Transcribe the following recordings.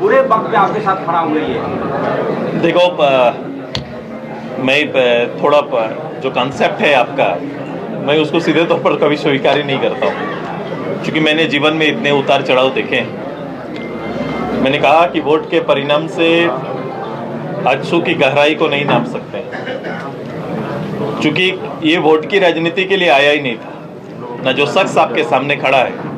पूरे वक्त पे आपके साथ खड़ा हुआ है। देखो मैं थोड़ा जो कॉन्सेप्ट है आपका, मैं उसको सीधे तौर पर कभी स्वीकार ही नहीं करता हूँ, क्योंकि मैंने जीवन में इतने उतार चढ़ाव देखे हैं। मैंने कहा कि वोट के परिणाम से आंसू की गहराई को नहीं नाप सकते, क्योंकि ये वोट की राजनीति के लिए आया ही नहीं था। न जो शख्स आपके सामने खड़ा है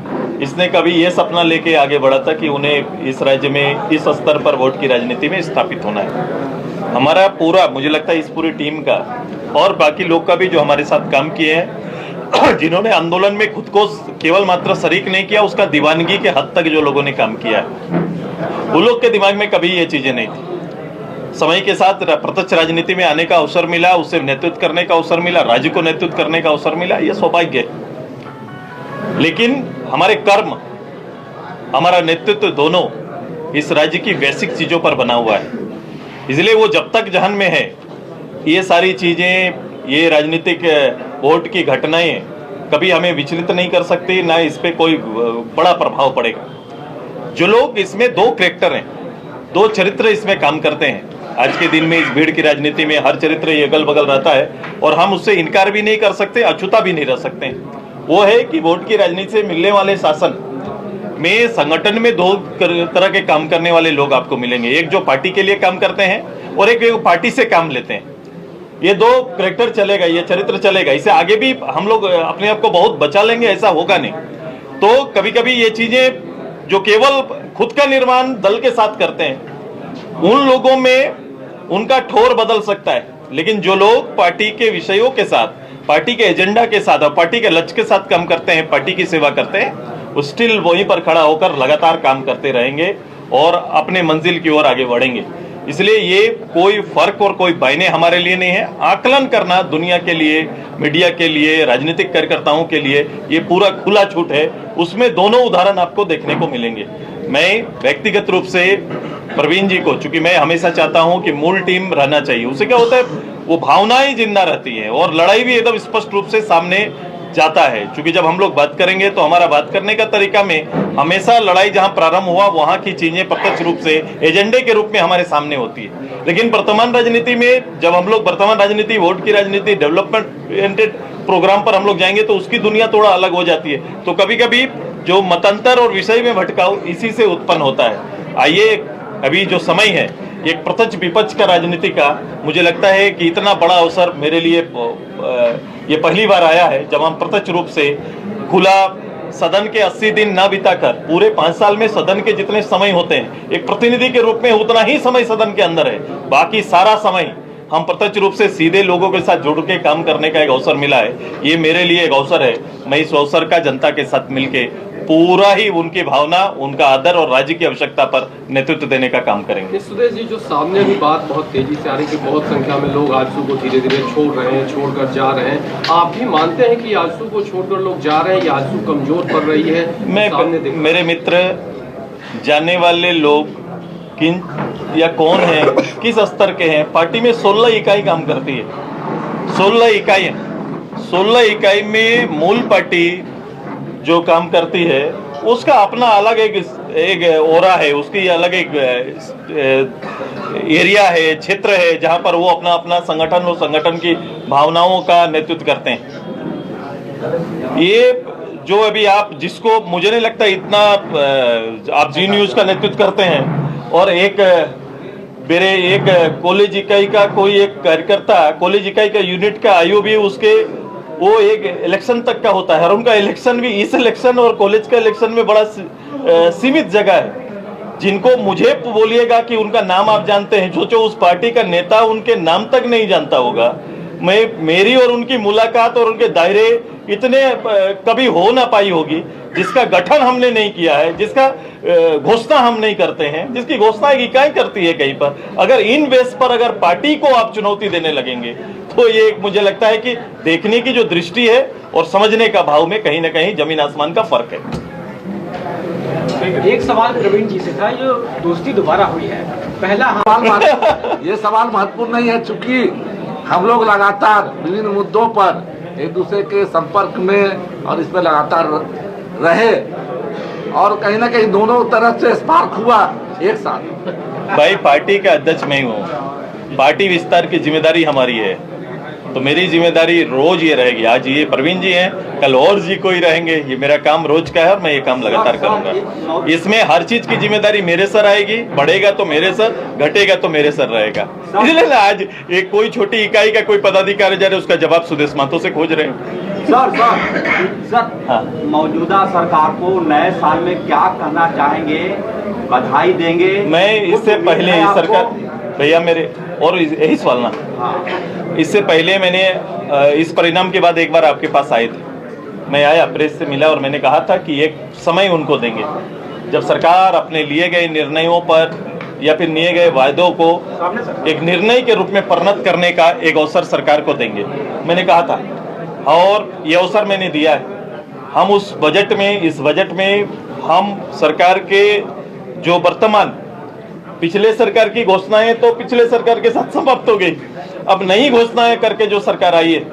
इसने कभी ये सपना लेके आगे बढ़ा था कि उन्हें इस राज्य में इस स्तर पर वोट की राजनीति में स्थापित होना है। हमारा पूरा, मुझे लगता है इस पूरी टीम का और बाकी लोग का भी जो हमारे साथ काम किए हैं, जिन्होंने आंदोलन में खुद को केवल मात्र शरीक नहीं किया, उसका दीवानगी के हद तक जो लोगों ने काम किया है, वो लोग के दिमाग में कभी ये चीजें नहीं थी। समय के साथ प्रत्यक्ष राजनीति में आने का अवसर मिला, उसे नेतृत्व करने का अवसर मिला, राज्य को नेतृत्व करने का अवसर मिला, ये सौभाग्य है। लेकिन हमारे कर्म, हमारा नेतृत्व दोनों इस राज्य की वैश्विक चीजों पर बना हुआ है। इसलिए वो जब तक जहन में है, ये सारी चीजें, ये राजनीतिक वोट की घटनाएं कभी हमें विचलित नहीं कर सकती, ना इस पे कोई बड़ा प्रभाव पड़ेगा। जो लोग इसमें दो कैरेक्टर हैं, दो चरित्र इसमें काम करते हैं। आज के दिन में इस भीड़ की राजनीति में हर चरित्र ये अगल बगल रहता है और हम उससे इनकार भी नहीं कर सकते, अछूता भी नहीं रह सकते। वो है कि वोट की राजनीति से मिलने वाले शासन में संगठन में दो तरह के काम करने वाले लोग आपको मिलेंगे। एक जो पार्टी के लिए काम करते हैं और एक पार्टी से काम लेते हैं। ये दो कैरेक्टर चलेगा, ये चरित्र चलेगा। इसे आगे भी हम लोग अपने आप को बहुत बचा लेंगे ऐसा होगा नहीं। तो कभी कभी ये चीजें जो केवल खुद का निर्माण दल के साथ करते हैं, उन लोगों में उनका ठोर बदल सकता है। लेकिन जो लोग पार्टी के विषयों के साथ, पार्टी के एजेंडा के साथ और पार्टी के लक्ष्य के साथ काम करते हैं, पार्टी की सेवा करते हैं, वो स्टिल वहीं पर खड़ा होकर लगातार काम करते रहेंगे और अपने मंजिल की ओर आगे बढ़ेंगे। इसलिए ये कोई फर्क और कोई बायने हमारे लिए नहीं है। आकलन करना दुनिया के लिए, मीडिया के लिए, राजनीतिक कार्यकर्ताओं के लिए ये पूरा खुला छूट है। उसमें दोनों उदाहरण आपको देखने को मिलेंगे। मैं व्यक्तिगत रूप से प्रवीण जी को, चूंकि मैं हमेशा चाहता हूं कि मूल टीम रहना चाहिए, उससे क्या होता है, वो भावनाएं जिंदा रहती हैं और लड़ाई भी एकदम स्पष्ट रूप से सामने जाता है। क्योंकि जब हम लोग बात करेंगे तो हमारा बात करने का तरीका में हमेशा लड़ाई जहां प्रारंभ हुआ वहां की चीजें प्रत्यक्ष रूप से एजेंडे के रूप में हमारे सामने होती है। लेकिन वर्तमान राजनीति में जब हम लोग वर्तमान राजनीति, वोट की राजनीति, डेवलपमेंट ओरिएंटेड प्रोग्राम पर हम लोग जाएंगे तो उसकी दुनिया थोड़ा अलग हो जाती है। तो कभी कभी जो मतांतर और विषय में भटकाव इसी से उत्पन्न होता है। आइए, अभी जो समय है एक प्रत्यक्ष विपक्ष का राजनीति का, मुझे लगता है कि इतना बड़ा अवसर मेरे लिए ये पहली बार आया है जब हम प्रत्यक्ष रूप से खुला सदन के 80 दिन न बिताकर, पूरे 5 साल में सदन के जितने समय होते हैं एक प्रतिनिधि के रूप में उतना ही समय सदन के अंदर है, बाकी सारा समय हम प्रत्यक्ष रूप से सीधे लोगों के साथ जुड़ के काम करने का एक अवसर मिला है। ये मेरे लिए एक अवसर है। मैं इस अवसर का जनता के साथ मिलके पूरा ही उनकी भावना, उनका आदर और राज्य की आवश्यकता पर नेतृत्व देने का काम करेंगे। सुदेश जी, जो सामने अभी बात बहुत तेजी से आ रही है कि बहुत संख्या में लोग आजसू को धीरे धीरे छोड़ रहे हैं, छोड़कर जा रहे हैं, आप भी मानते हैं कि आजसू को छोड़कर लोग जा रहे हैं या आजसू कमजोर पड़ रही है? मेरे मित्र, जाने वाले लोग किन या कौन है, किस स्तर के हैं? पार्टी में 16 इकाई काम करती है, 16 इकाई में मूल पार्टी जो काम करती है उसका अपना अलग एक ओरा है, उसकी अलग एक एरिया है, क्षेत्र है, जहां पर वो अपना अपना संगठन और संगठन की भावनाओं का नेतृत्व करते हैं। ये जो अभी आप, जिसको मुझे नहीं लगता इतना, आप जी न्यूज का नेतृत्व करते हैं और एक मेरे एक कॉलेज इकाई का कोई एक कार्यकर्ता, कॉलेज इकाई का यूनिट का आयु भी उसके वो एक इलेक्शन तक का होता है और उनका इलेक्शन भी, इस इलेक्शन और कॉलेज का इलेक्शन में बड़ा सीमित जगह है। जिनको मुझे बोलिएगा कि उनका नाम आप जानते हैं, जो उस पार्टी का नेता उनके नाम तक नहीं जानता होगा। मेरी और उनकी मुलाकात और उनके दायरे इतने कभी हो ना पाई होगी, जिसका गठन हमने नहीं किया है, जिसका घोषणा हम नहीं करते हैं, जिसकी घोषणा एक इकाई करती है कहीं पर। अगर इन बेस पर अगर पार्टी को आप चुनौती देने लगेंगे तो ये मुझे लगता है कि देखने की जो दृष्टि है और समझने का भाव में कहीं ना कहीं जमीन आसमान का फर्क है। एक सवाल प्रवीण जी से था, जो दोस्ती दोबारा हुई है, पहला ये सवाल महत्वपूर्ण नहीं है, चूंकि हम लोग लगातार विभिन्न मुद्दों पर एक दूसरे के संपर्क में और इसमें लगातार रहे और कहीं ना कहीं दोनों तरफ से स्पार्क हुआ एक साथ। भाई पार्टी का अध्यक्ष मैं हूँ, पार्टी विस्तार की जिम्मेदारी हमारी है, तो मेरी जिम्मेदारी रोज ये रहेगी। आज ये प्रवीण जी हैं, कल और जी कोई रहेंगे, ये मेरा काम रोज का है और मैं ये काम लगातार करूंगा। इसमें हर चीज की जिम्मेदारी मेरे सर आएगी, बढ़ेगा तो मेरे सर, घटेगा तो मेरे सर रहेगा। इसलिए ना आज एक कोई छोटी इकाई का कोई पदाधिकारी जा रहे उसका जवाब सुदेश महतो से खोज रहे हैं। सर मौजूदा सरकार को नए साल में क्या करना चाहेंगे, बधाई देंगे? मैं इससे पहले इस सरकार भैया मेरे और यही सवाल ना, इससे पहले मैंने इस परिणाम के बाद एक बार आपके पास आए थे, मैं आया, प्रेस से मिला और मैंने कहा था कि एक समय उनको देंगे जब सरकार अपने लिए गए निर्णयों पर या फिर लिए गए वायदों को एक निर्णय के रूप में परिणत करने का एक अवसर सरकार को देंगे, मैंने कहा था और ये अवसर मैंने दिया है। हम उस बजट में, इस बजट में हम सरकार के जो वर्तमान पिछले सरकार की घोषणाएं तो पिछले सरकार के साथ समाप्त हो गई, अब नई घोषणाएं करके जो सरकार आई है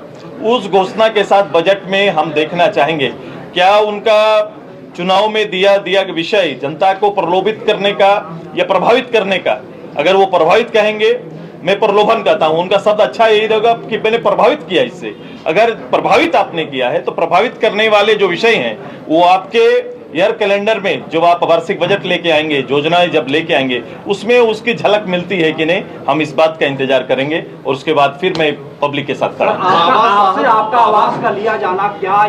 उस घोषणा के साथ बजट में हम देखना चाहेंगे क्या उनका चुनाव में दिया विषय जनता को प्रलोभित करने का या प्रभावित करने का। अगर वो प्रभावित कहेंगे, मैं प्रलोभन कहता हूं, उनका शब्द अच्छा यही रहेगा कि मैंने प्रभावित किया इससे। अगर प्रभावित आपने किया है तो प्रभावित करने वाले जो विषय हैं वो आपके ईयर कैलेंडर में जब आप वार्षिक बजट लेके आएंगे, योजनाएं जब लेके आएंगे, उसमें उसकी झलक मिलती है कि नहीं, हम इस बात का इंतजार करेंगे और उसके बाद फिर मैं पब्लिक के साथ खड़ा। आपसे आपका आवास का लिया जाना क्या